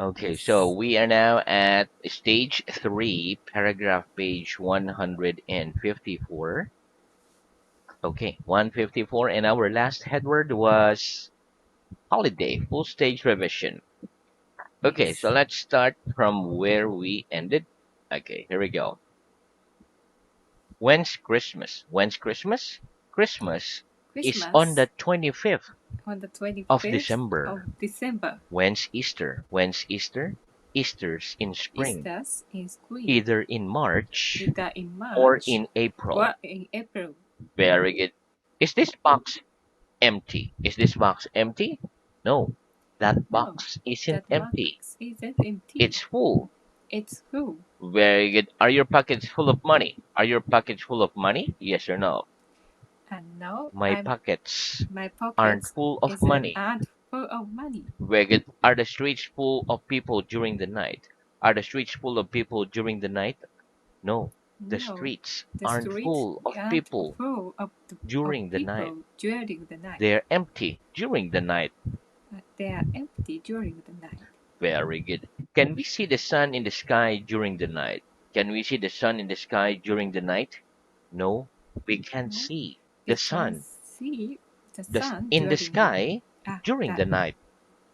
Okay, so Yes. we are now at stage 3, paragraph page 154. Okay, 154, and our last headword was holiday, full stage revision. Okay, so Yes. let's start from where we ended. Okay, here we go. When's Christmas? When's Christmas? Christmas is on Christmas the 25th on the of 25th December. of December. When's Easter? When's Easter? Easter's in spring, Easter's in spring, either in March either in or March in April. or in April. Very good. Is this box empty? Is this box empty? No, that No, box isn't that empty. box isn't empty. It's full. It's full. Very good. Are your pockets full of money? Are your pockets full of money? Yes or no? And now My pockets my aren't pockets full of isn't money. aren't full of money. Very good. Are the streets full of people during the night? Are the streets full of people during the night? No, the No, streets the aren't streets full of aren't people full of during the night. people during the night. They're empty during the night. They are empty during the night. Very good. Can we see the sun in the sky during the night? Can we see the sun in the sky during the night? No, we can't No, see we the can sun see the sun in the during the sky during that the night.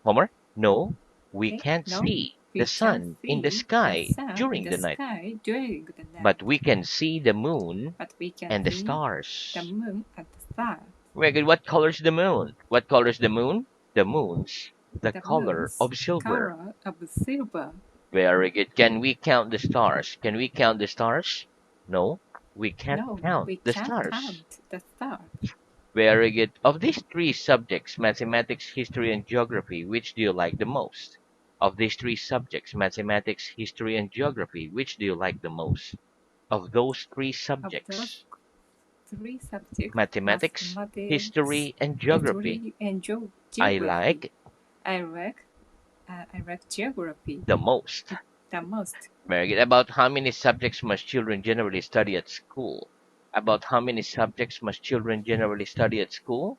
Homer? No, we okay? can't No, see we the can't sun in the see the sky sun in during the the night. sky during the night. But we can see the moon But we can and the see the stars. moon and the stars. Very good. What color's the moon? What color's the moon? The moon's the The color moon's of silver. color of silver. Very good. Can we count the stars? Can we count the stars? No, we can't No, count we the can't stars. count the stars. Very good. Of these three subjects, mathematics, history, and geography, which do you like the most? Of these three subjects, mathematics, history, and geography, which do you like the most? Of those three Of those subjects, three subjects, mathematics, mathematics, history, and geography, history, and I geography, like I like I like geography the most. the most. Very good. About how many subjects must children generally study at school? About how many subjects must children generally study at school?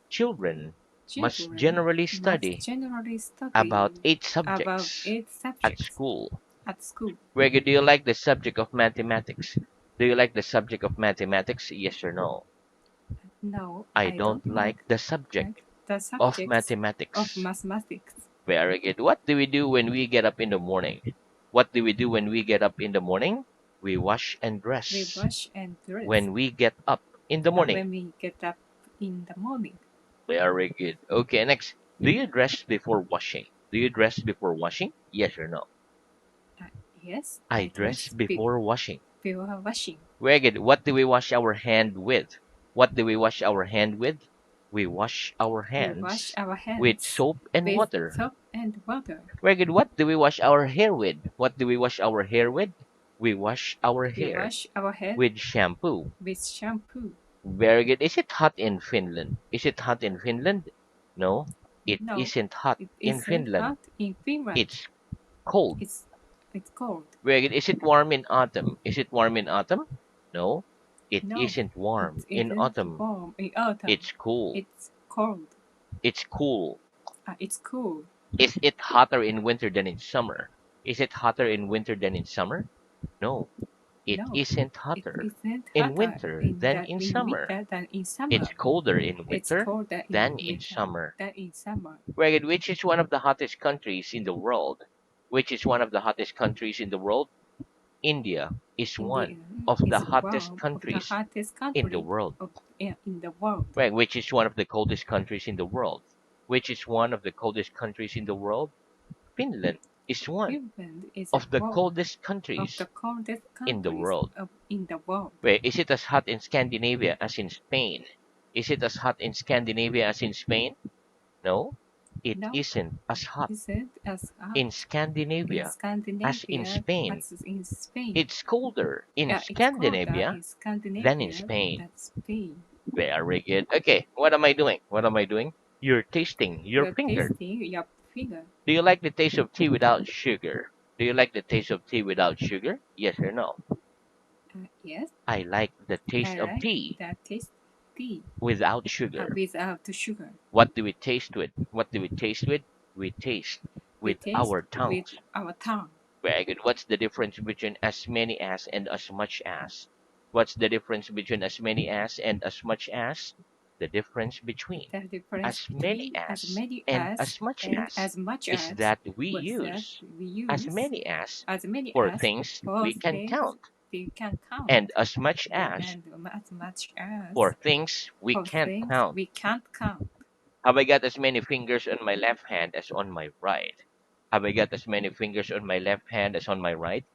Children must Children generally must study generally study about 8 about subjects 8 at subjects school. at school. Very good. Do you like the subject of mathematics? Do you like the subject of mathematics? Yes or no? No, I I don't don't like the subject like the of subjects of mathematics. mathematics. Very good. What do we do when we get up in the morning? What do we do when we get up in the morning? We wash and We dress. wash and dress When we get up in the morning. when we get up in the morning. Very good. Okay, next. Do you dress before washing? Do you dress before washing? Yes or no? Uh, yes, I I dress dress before washing. before washing. Very good. What do we wash our hand with? What do we wash our hand with? We wash our We wash hands our with hands soap and with water. soap and water. Very good. What do we wash our hair with? What do we wash our hair with? We wash our We hair wash our hair with shampoo. with shampoo. Very good. Is it hot in Finland? Is it hot in Finland? No, it No, isn't hot it in isn't Finland. hot in Finland. It's cold. It's it's cold. Very good. Is it warm in autumn? Is it warm in autumn? No, it No, isn't it warm in isn't autumn. warm in autumn. It's cool. It's cold. It's cool. It's cool. Is it hotter in winter than in summer? Is it hotter in winter than in summer? No, it No, isn't it hotter isn't in hotter winter than in summer. winter than in It's summer. colder in It's winter colder in than in winter summer. than in summer. Very good. Which is one of the hottest countries in the world? Which is one of the hottest countries in the world? India is India one of the is hottest one of the countries hottest in the country world. in the world. Right, which is one of the coldest countries in the world. Which is one of the coldest countries in the world? Finland is one Finland is of the one coldest of the countries coldest in the countries world. in the world. Wait, is it as hot in Scandinavia as in Spain? Is it as hot in Scandinavia as in Spain? No, it No, isn't as hot isn't as hot in in Scandinavia as in Scandinavia Spain. as in Spain. It's colder in It's colder Scandinavia in than in Scandinavia Spain. than Spain. Very good. Okay, what am I doing? What am I doing? You're tasting your You're finger. tasting your finger. Do you like the taste of tea without sugar? Do you like the taste of tea without sugar? Yes or no? Yes, I like the taste I of like tea that taste tea without sugar. without sugar. What do we taste with? What do we taste with? We taste with taste our with tongues. our tongue. Very good. What's the difference between as many as and as much as? What's the difference between as many as and as much as? The difference between The difference as many between as as many and as as much and as as much is as that we was that use we as use many as as many for as things for we can things count we can count and as much as and as much as for things we for can't things count. we can't count. Have I got as many fingers on my left hand as on my right? Have I got as many fingers on my left hand as on my right?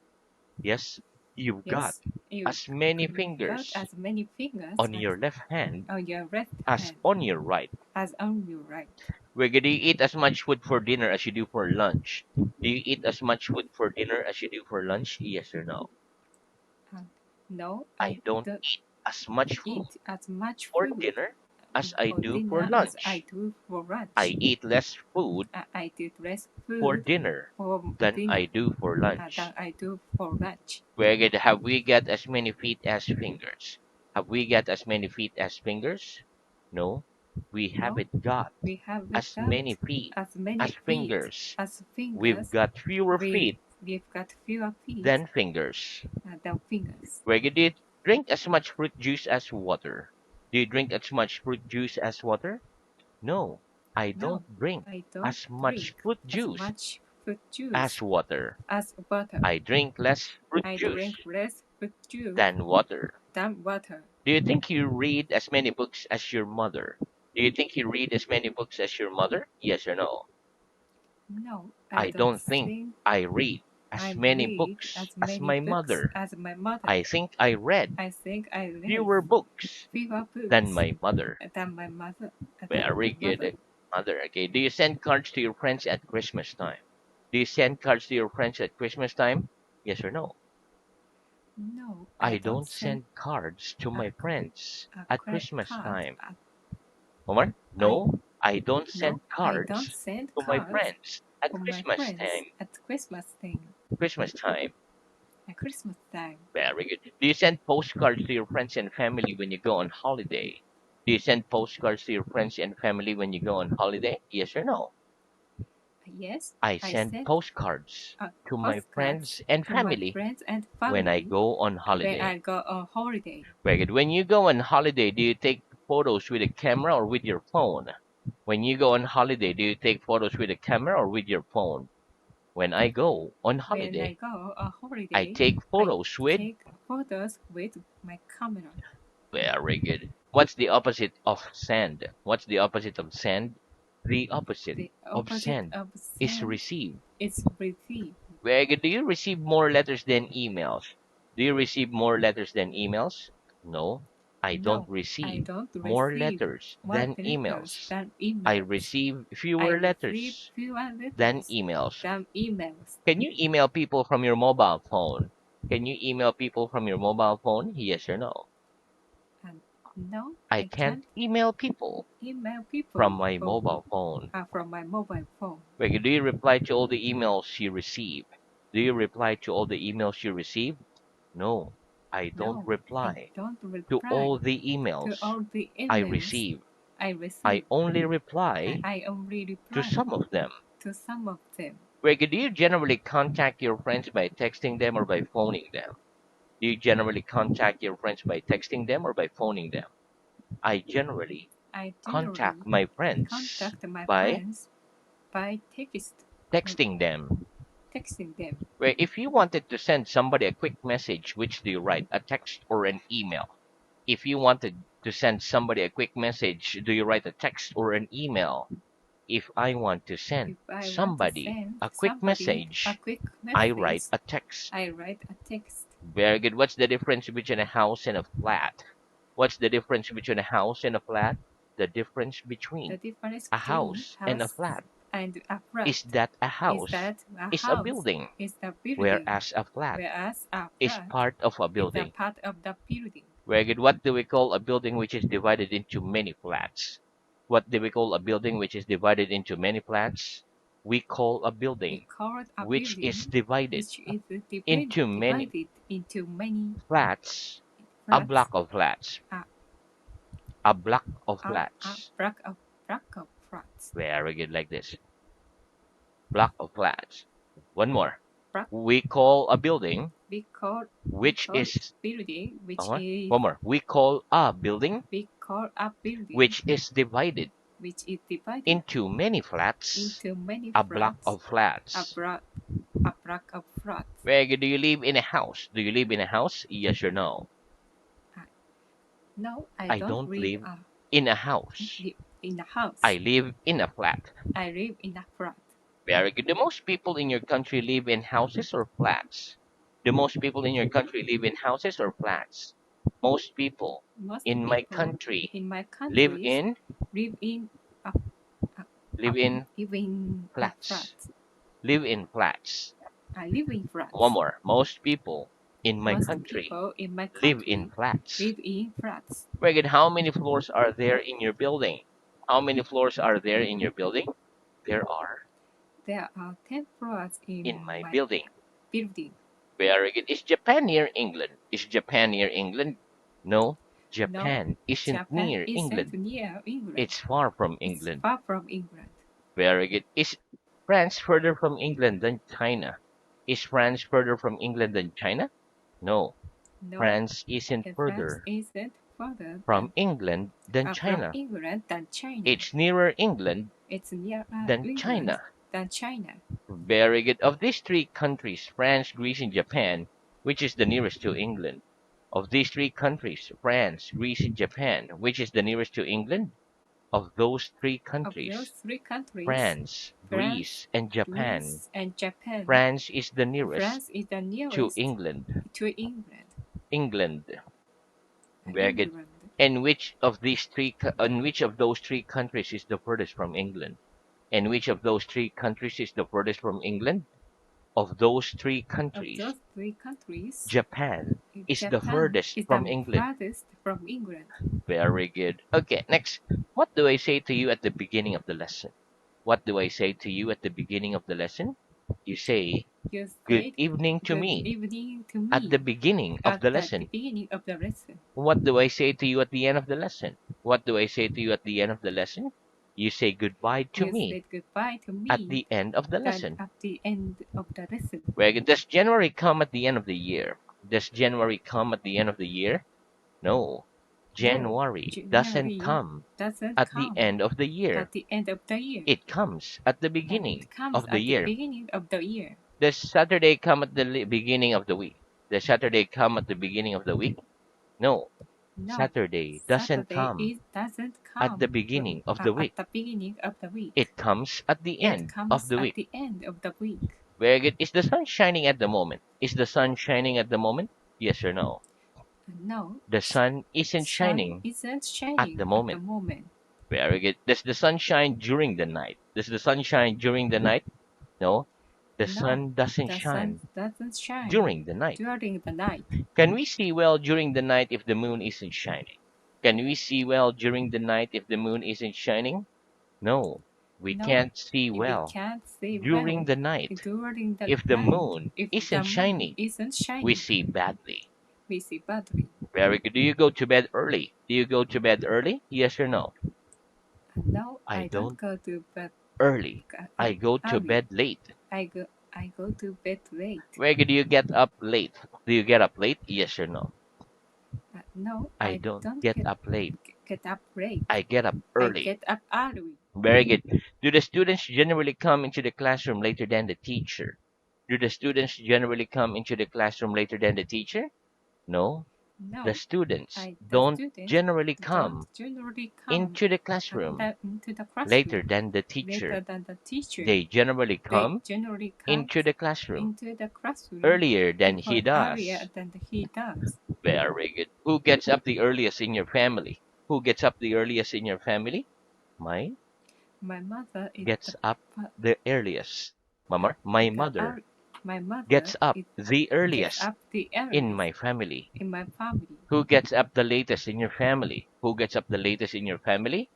Yes, you've got Yes, you as many got fingers as many fingers on as your left hand on your left as hand on your right. as on your right. Where do you eat as much food for dinner as you do for lunch? Do you eat as much food for dinner as you do for lunch? Yes or no? Uh, no, I I don't don't eat as much food eat as much for food dinner as I for do for dinner as I lunch. do for I lunch. eat less food I do less for food dinner for than I dinner do for than lunch. I do for lunch. Have we got as many feet as fingers? Have we got as many feet as fingers? No, we No, haven't got we have as many got feet as many as feet fingers. as We've fingers. got fewer We feet we've got fewer feet than fingers. than fingers. Do you drink as much fruit juice as water? Do you drink as much fruit juice as water? No, I No, don't drink I don't as much drink fruit as juice much fruit as juice water. as water. I drink less fruit I drink juice less fruit juice than water. than water. Do you think you read as many books as your mother? Do you think you read as many books as your mother? Yes or no? No, I I don't don't think think I read I as many read books as as many my books mother. as my mother. I think I read I think I read fewer books fewer than books my mother. than my mother. Very good. Mother, okay. Do you send cards to your friends at Christmas time? Do you send cards to your friends at Christmas time? Yes or no? No, I I don't don't send send cards to a, my friends a at Christmas card. time. Omar? I No, I don't send no, I don't cards send to my cards friends at for my Christmas friends time. at Christmas time. Christmas time. At Christmas time. Very good. Do you send postcards to your friends and family when you go on holiday? Do you send postcards to your friends and family when you go on holiday? Yes or no? Yes, I I send send postcards to my postcards friends and to my family friends and when I family go on when holiday. I go on holiday. Very good. When you go on holiday, do you take photos with a camera or with your phone? When you go on holiday, do you take photos with a camera or with your phone? When I go on When I holiday, go on I holiday, take I photos with. take photos with my camera. Very good. What's the opposite of send? What's the opposite of send? The opposite The of opposite send of is send receive. is receive. Very good. Do you receive more letters than emails? Do you receive more letters than emails? No, I don't No, I receive don't more receive letters more than letters emails. than I emails. receive I fewer receive letters fewer than letters emails. than emails. Can you email people from your mobile phone? Can you email people from your mobile phone? Yes or no? And no, I I can't can't email people email from people my mobile phone. from my mobile phone. Wait, do you reply to all the emails you receive? Do you reply to all the emails you receive? No, I don't No, I reply don't to reply all the to emails all the I emails receive. I I receive. only reply I only to reply some of them. to some of them. Wait, do you generally contact your friends by texting them or by phoning them? Do you generally contact your friends by texting them or by phoning them? I generally I generally contact my friends contact my by friends by by texting them. texting them. Where if you wanted to send somebody a quick message, which do you write? A text or an email? If you wanted to send somebody a quick message, do you write a text or an email? If I want to send If I want to somebody send a quick somebody a message, quick I write message, a text. I write a text. Very good. What's the difference between a house and a flat? What's the difference between a house and a flat? The difference The between difference a between house and a house flat and a flat is that a is house that a is a house building, is the building, whereas a flat whereas a is flat part of a is a building. part of the building. Very good. What do we call a building which is divided into many flats? What do we call a building which is divided into many flats? We call a We building call it a which is building divided which is into many divided into many flats, a block flats, of flats, a, a block of a flats. block of flats. Very good, like this. Block of flats. One more. Block. We call a building We call which is building which one is more. We call a building we call a building which is divided which is divided into many flats. into many A block flats. of flats. A block of flats. Where do you live in a house? Do you live in a house? Yes or no? No, I I don't don't live live in a house. in a house. I live in a flat. I live in a flat. Very good. Do most people in your country live in houses or flats? Do most people in your country live in houses or flats? Most people Most in my people country in my live countries in live in a, live in live in a flat. flats. Live in flats. I live in One flats. more. Most people in my Most country people in my live in country flats. live in flats. Very good. How many floors are there in your building? How many floors are there in your building? There are There are 10 floors in in my my building. building. Very good. Is Japan near England? Is Japan near England? No, No, Japan isn't Japan near isn't England. near England. It's far from It's England. far from England. Very good. Is France further from England than China? Is France further from England than China? No, No, France isn't France further isn't further from England than from China. England than China. It's nearer England It's nearer than England China. than China. Very good. Of these three countries, France, Greece, and Japan, which is the nearest to England? Of these three countries, France, Greece, and Japan, which is the nearest to England? Of those three Of those countries, three countries, France, France, Greece, and Japan, Greece, and Japan, France is the nearest France is the to nearest England. to England. England. Very good. England. And which of those three countries is the furthest from England? And which of those three countries is the furthest from England? Of those three Of countries, those three countries, Japan is the Japan furthest is from the England. farthest from England. Very good. Okay, next. What do I say to you at the beginning of the lesson? What do I say to you at the beginning of the lesson? You say, You good said evening to good me evening to at me the beginning of at the the lesson. beginning of the lesson. What do I say to you at the end of the lesson? What do I say to you at the end of the lesson? You say goodbye to You me said goodbye to at me the end of the lesson. at the end of the lesson. Very good. Does January come at the end of the year? Does January come at the end of the year? No. January doesn't January come doesn't at the come end of the year. at the end of the year. It comes at the And beginning it comes of the at the year. beginning of the year. Does Saturday come at the beginning of the week? Does Saturday come at the beginning of the week? No. No, Saturday doesn't come doesn't at the come beginning of the week. at the beginning of the week. It comes at the It end of comes the at week. the end of the week. Very good. Is the sun shining at the moment? Is the sun shining at the moment? Yes or no? No, The sun isn't shining isn't at shining the moment. Very good. Does the sun shine during the night? Does the sun shine during the night? No. The sun doesn't shine doesn't shine during the night. during the night. Can we see well during the night if the moon isn't shining? Can we see well during the night if the moon isn't shining? No. We No, can't see well we can't see during well the night. during the If the night. moon If isn't the moon shining, isn't shining, we see badly. we see badly. Very good. Do you go to bed early? Do you go to bed early? Yes or no? No, I I don't don't go to bed early. I go to early. bed late. I go to bed late. Where do you get up late? Do you get up late? Yes or no? No, I don't get up late. Get up late. I get up I early. get up early. Very good. Do the students generally come into the classroom later than the teacher? Do the students generally come into the classroom later than the teacher? No. No, The students the don't students generally don't come generally come into the classroom into the classroom later than the later teacher. than the teacher. They generally They come generally come into the classroom into the classroom earlier than he earlier does. than he does. Very good. Who gets up the earliest in your family? Who gets up the earliest in your family? My My mother is gets up the earliest. My mother my mother gets up the gets earliest up the earliest in my family. in my family. Who gets up the latest in your family? Who gets up the latest in your family?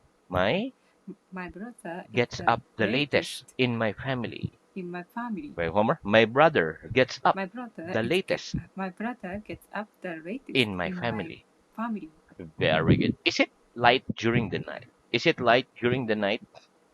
My brother gets is up the latest in my family. in my family. Wait, Homer. My brother gets up My brother the latest my brother gets up the latest in my family. family. Very good. Is it light during the night? Is it light during the night?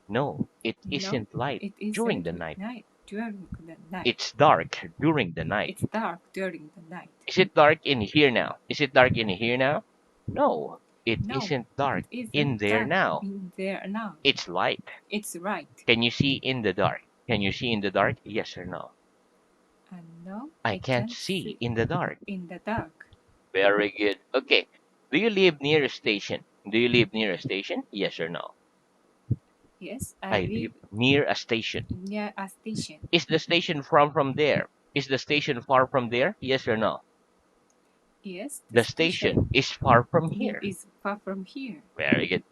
No, it No, isn't light it during isn't the night. night during the night. It's dark during the night. It's dark during the night. Is it dark in here now? Is it dark in here now? No, it No, isn't it dark isn't in there dark now. in there now. It's light. It's right. Can you see in the dark? Can you see in the dark? Yes or no? And no, I I can't can't see see in the dark. in the dark. Very good. Okay. Do you live near a station? Do you live near a station? Yes or no? Yes, I I live live near a station. near a station. Is the station from there? Is the station far from there? Yes or no? Yes, the The station station is far from here. is far from here. Very good.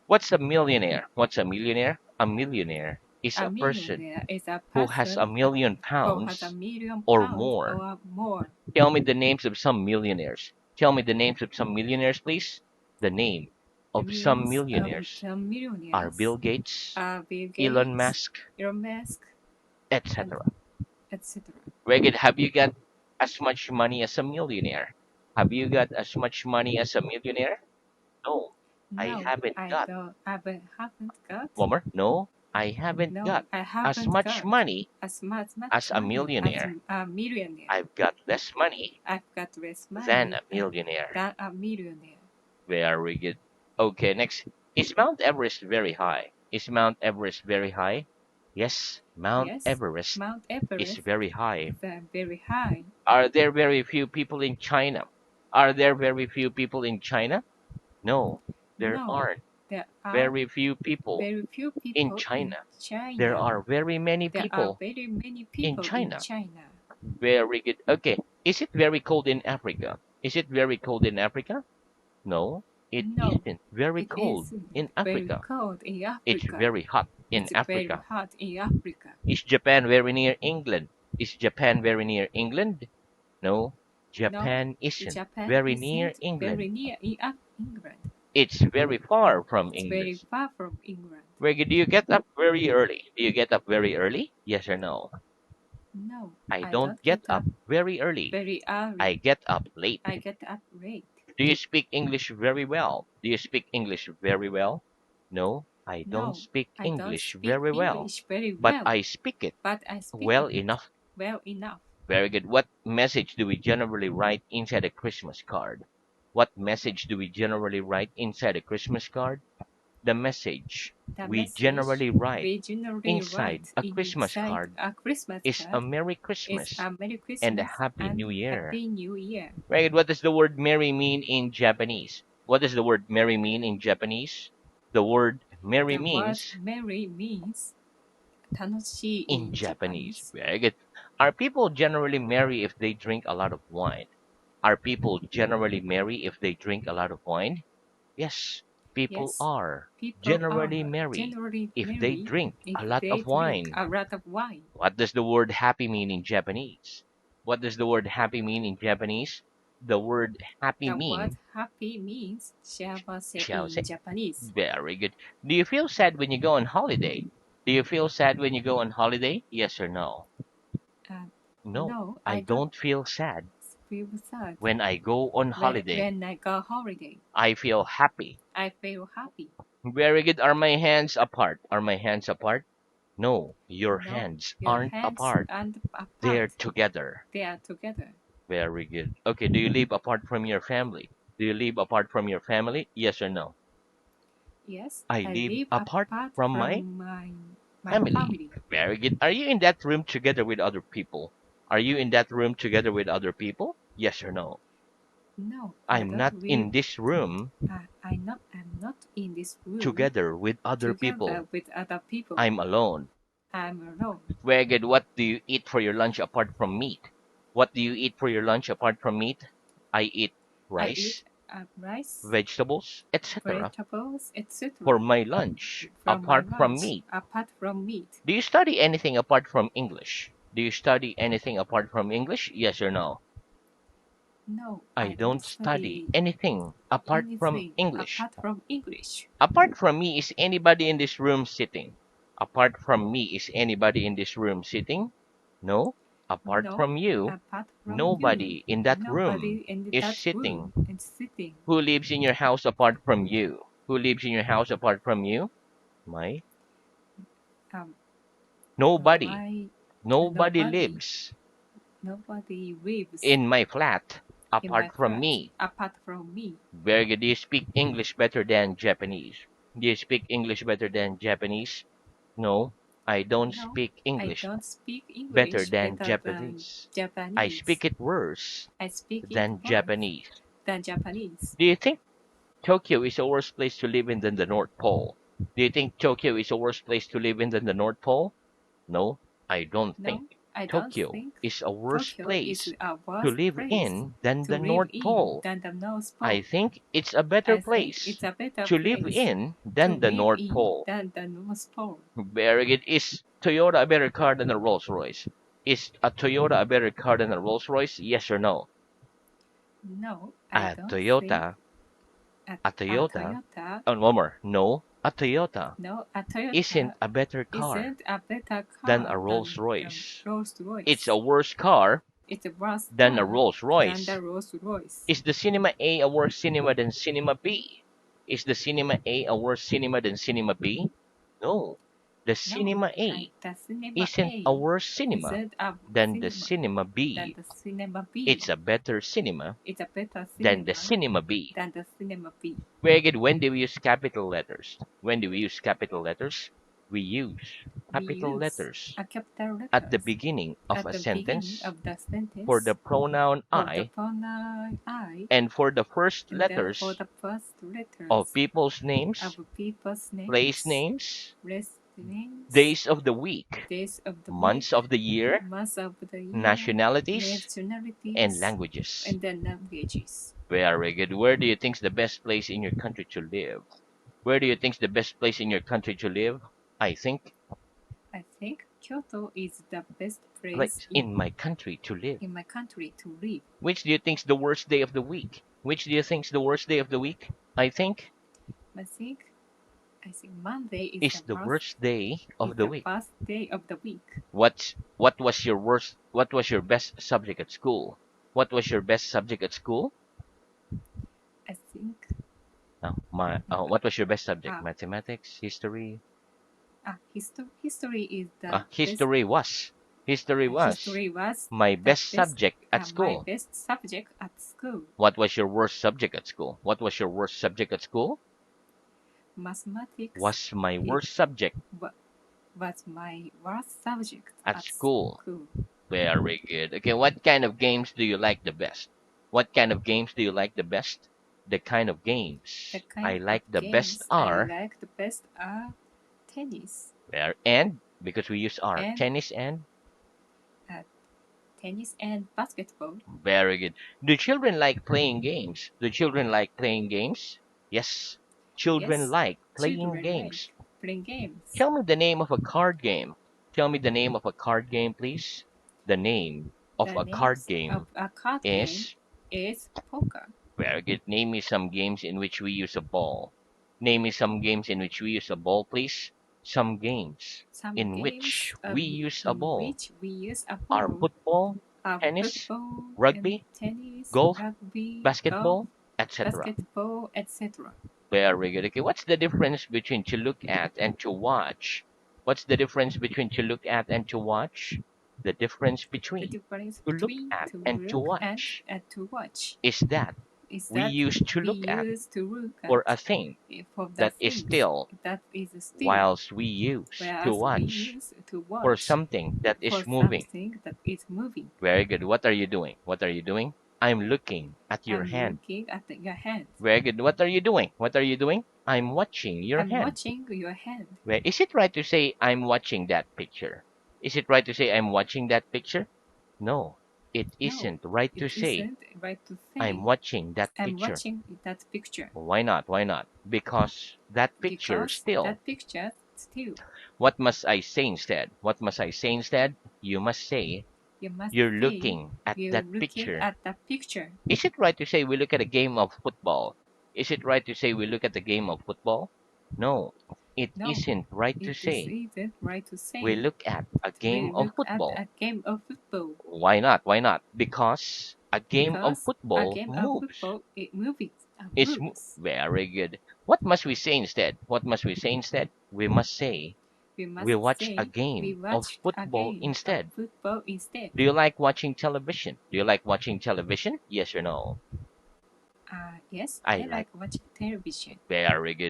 What's a millionaire? What's a millionaire? A millionaire is A a person millionaire is a who has person a million who has a pounds million or pounds more. or more. Tell me the names of some millionaires. Tell me the names of some millionaires, please. The name The of some names of millionaires the are millionaires Bill Gates, are Bill Elon Gates, Musk, Elon Musk, and etc. etc. Regid, have you got as much money as a millionaire? Have you got as much money as a millionaire? No, I No, haven't I got. don't. I haven't got. One more. No, I haven't No, got I as haven't much got money much as a money as millionaire. a millionaire. I've got less money I've got less than money a millionaire. than a millionaire. Very good. Okay, next. Is Mount Everest very high? Is Mount Everest very high? Yes, Mount Yes, Everest Mount is Everest very high. is very high. Are there very few people in China? Are there very few people in China? No, there No, aren't there are very few people very few in people in China. There China. are very many There are people very many in people in China. China. Very good. Okay, is it very cold in Africa? Is it very cold in Africa? No, it No, isn't very it cold isn't in very Africa. cold in It's Africa. very hot in It's very Africa. hot in Africa. Is Japan very near England? Is Japan very near England? No, No, Japan isn't Japan very near isn't England. very near England. It's very far from It's very England. far from England. Reggie, do you get up very early? Do you get up very early? Yes or no? No, I I don't don't get get up up very early. very early. I get up late. I get up late. Do you speak English very well? Do you speak English very well? No, I don't No, speak I don't English speak very well, English very but well, I speak it but I speak well it enough. well enough. Very good. What message do we generally write inside a Christmas card? What message do we generally write inside a Christmas card? The message The we message generally write we generally inside write a Christmas inside card a Christmas is a card Merry is Christmas a Merry and a Christmas Happy and New Year. Happy New Year. Right? What does the word merry mean in Japanese? What does the word merry mean in Japanese? The word merry The word means merry means 楽しい in in Japanese. Japanese. Very good. Are people generally merry if they drink a lot of wine? Are people generally merry if they drink a lot of wine? Yes, people Yes, are people generally are merry generally if they merry drink if a lot they of drink wine. a lot of wine. What does the word happy mean in Japanese? What does the word happy mean in Japanese? The word happy The word mean, happy means 幸せ shall I in say, Japanese. very good. Do you feel sad when you go on holiday? Do you feel sad when you go on holiday? Yes or no? Uh, No, no, I I don't don't feel sad feel sad when I go on holiday. when I go holiday. I feel happy. I feel happy. Very good. Are my hands apart? Are my hands apart? No, your No, hands your aren't hands apart. aren't They're apart. together. They are together. Very good. Okay, do you live apart from your family? Do you live apart from your family? Yes or no? Yes, I I live live apart apart from my from my family. family. Very good. Are you in that room together with other people? Are you in that room together with other people? Yes or no? No, I I'm don't not live. in this room I'm not in this room together with other together people. with other people. I'm alone. I'm alone. Very good. What do you eat for your lunch apart from meat? What do you eat for your lunch apart from meat? I eat I eat rice, rice, vegetables, etc. vegetables, for etc. my lunch from my apart from lunch meat. apart from meat. Do you study anything apart from English? Do you study anything apart from English? Yes or no? No, I I don't don't study study anything apart from anything English. apart from English. Apart from me, is anybody in this room sitting? Apart from me, is anybody in this room sitting? No. Apart No, from you, apart from you, nobody in that room nobody in is that sitting. room is sitting. Who lives in your house apart from you? Who lives in your house apart from you? My Um, Nobody. my Nobody nobody lives nobody lives in my flat in my apart from flat me. apart from me. Very good. Do you speak English better than Japanese? Do you speak English better than Japanese? No, I don't No, speak I English don't speak better English than better than Japanese. I Japanese. speak it worse I speak it than worse Japanese. than Japanese. Do you think Tokyo is a worse place to live in than the North Pole? Do you think Tokyo is a worse place to live in than the North Pole? No, I don't No, think I don't Tokyo think is a worse Tokyo place is a to worse live place in than to the live North in Pole. than the North I Pole. think it's a better I think place it's a better to live place in to than the live North in Pole. than the North Pole. Very good. Is Toyota a better car than a Rolls Royce? Is a Toyota a better car than a Rolls Royce? Yes or no? No, I A don't think Toyota, a a Toyota, Toyota. oh, one more. No, a Toyota No, a Toyota isn't a better car isn't a better than car a Rolls than the Royce. Rolls It's Royce. a worse car It's a worse than a car Rolls than Royce. the Rolls Royce. Is the Cinema A a worse cinema than Cinema B? Is the Cinema A worse cinema than Cinema B? No. The No, Cinema A the cinema isn't a A worse cinema isn't a than the cinema Cinema than B. the cinema B. It's a better cinema It's a better than the cinema Cinema B. than the cinema B. Very good. When do we use capital letters? When do we use capital letters? We use We capital use letters a capital at the letters beginning of at a the beginning sentence of the for the sentence pronoun for the I pronoun I and for the first and then for letters the first of letters people's of names, people's place names, names, place names, days of the week, days of the months week, of the year, months of the year, nationalities, and nationalities, languages. and then languages. Very good. Where do you think is the best place in your country to live? Where do you think is the best place in your country to live? I think I think Kyoto is the best place place in my country to live. in my country to live. Which do you think is the worst day of the week? Which do you think is the worst day of the week? I think I think I think Monday is the worst day of the the week. first day of the week. What was your best subject at school? What was your best subject at school? I think What was your best subject? uh, Mathematics, history. history is the Uh, best. history was history was History was my the best best. subject at My school. best subject at school. What was your worst subject at school? What was your worst subject at school? Mathematics Was my it worst subject was my worst subject at at school. school. Very good. Okay, what kind of games do you like the best? What kind of games do you like the best? The kind of The games I kind of like the best games I are like the best are tennis and because we use R, and tennis and uh, tennis and basketball. very good. Do children like playing games? Do children like playing games? Yes, children Yes, like playing children games. like playing games. Tell me the name of a card game. Tell me the name of a card game, please. The name of The a card names of game a card game is is poker. very good. Name me some games in which we use a ball. Name me some games in which we use a ball, please. Some games Some in which games we use a in ball which we use a are ball football, are tennis, football and rugby, tennis, golf, rugby, golf, basketball, etc. basketball, etc. Very good. Okay, what's the difference between to look at and to watch? What's the difference between to look at and to watch? The difference The between difference to look between at to and to look at watch and to watch is that is we that use to we look at use to look for a at thing for the that is things still, that is still, whilst we use to whereas we watch use to for watch something that for is moving. something that is moving. Very good. What are you doing? What are you doing? I'm looking at your I'm hand. looking at your hand. Very good. What are you doing? What are you doing? I'm watching your I'm hand. watching your hand. Well, is it right to say I'm watching that picture? Is it right to say I'm watching that picture? No, it No, isn't right it to say isn't right to I'm say watching that I'm picture. watching that picture Why not? Why not? Because that picture because still. that picture still. What must I say instead? What must I say instead? You must say You must you're say looking at you're that looking picture. at that picture. Is it right to say we look at a game of football? Is it right to say we look at the game of football? No, it No, isn't right to it say isn't right to we say look at a we game of look at football. a game of football Why not? Why not? Because a game of because a football game of moves. football it moves It's moves. very good. What must we say instead? What must we say instead? We must say We We must watch a say we game of watched a football game of instead. football instead. Do you like watching television? Do you like watching television? Yes or no? Yes, I I like. like watching television. Very good.